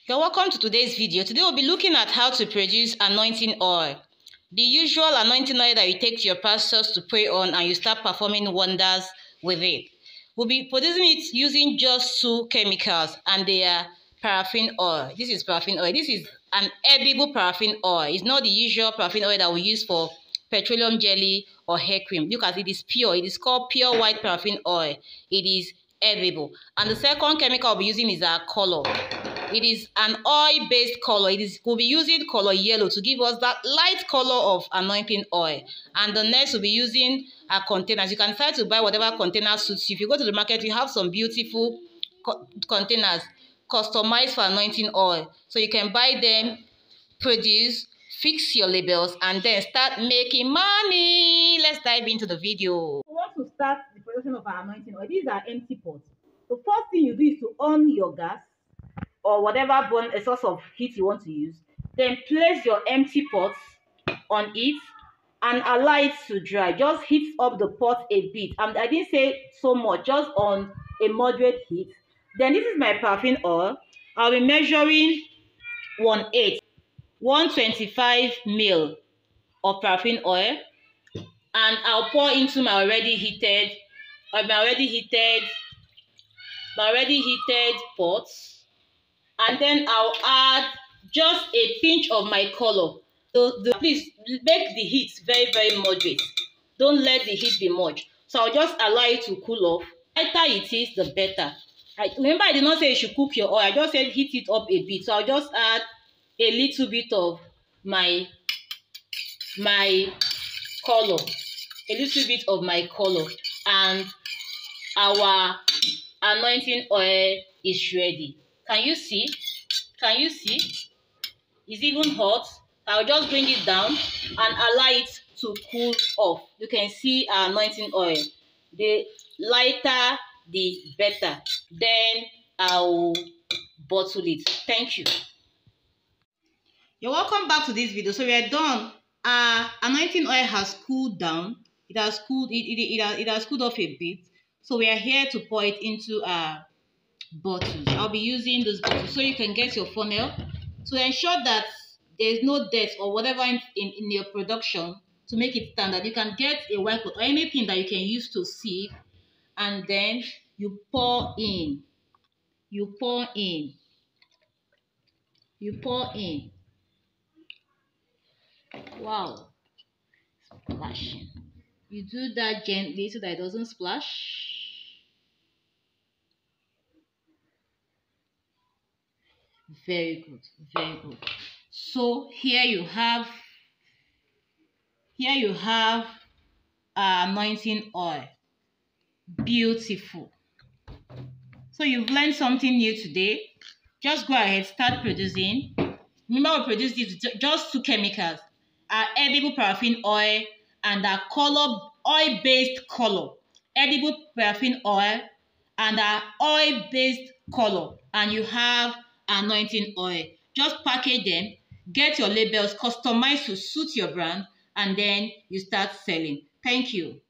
You're welcome to today's video. Today we'll be looking at how to produce anointing oil. The usual anointing oil that you take to your pastors to pray on and you start performing wonders with it. We'll be producing it using just 2 chemicals, and they are paraffin oil. This is paraffin oil. This is an edible paraffin oil. It's not the usual paraffin oil that we use for petroleum jelly or hair cream. Look at it, it's pure. It is called pure white paraffin oil. It is edible. And the second chemical we'll be using is our color. It is an oil-based color. We'll be using color yellow to give us that light color of anointing oil. And the next we'll be using our containers. You can decide to buy whatever container suits you. If you go to the market, you have some beautiful containers customized for anointing oil. So you can buy them, produce, fix your labels, and then start making money. Let's dive into the video. We want to start the production of our anointing oil. These are empty pots. The first thing you do is to on your gas or whatever a source of heat you want to use. Then place your empty pots on it and allow it to dry. Just heat up the pot a bit. I didn't say so much, just on a moderate heat. Then this is my paraffin oil. I'll be measuring 1/8, 125 ml of paraffin oil, and I'll pour into my already heated pots. And then I'll add just a pinch of my color. Please make the heat very, very moderate. Don't let the heat be much. So I'll just allow it to cool off. The lighter it is, the better. Remember, I did not say you should cook your oil. I just said heat it up a bit. So I'll just add a little bit of my color. A little bit of my color. And our anointing oil is ready. Can you see? Can you see? It's even hot. I'll just bring it down and allow it to cool off. You can see our anointing oil. The lighter, the better. Then I'll bottle it. Thank you. You're welcome back to this video. So we are done. Our anointing oil has cooled down. It has cooled. It has cooled off a bit. So we are here to pour it into our bottles. I'll be using those bottles so you can get your funnel to ensure that there's no dirt or whatever in your production to make it standard. You can get a white pot or anything that you can use to sieve, and then you pour in. Wow, splashing. You do that gently so that it doesn't splash. Very good, very good. So here you have anointing oil. Beautiful. So you've learned something new today. Just go ahead, start producing. Remember, we produce this just 2 chemicals: our edible paraffin oil and our oil-based color. Edible paraffin oil and our oil-based color, and you have anointing oil. Just package them, get your labels customized to suit your brand, and then you start selling. Thank you.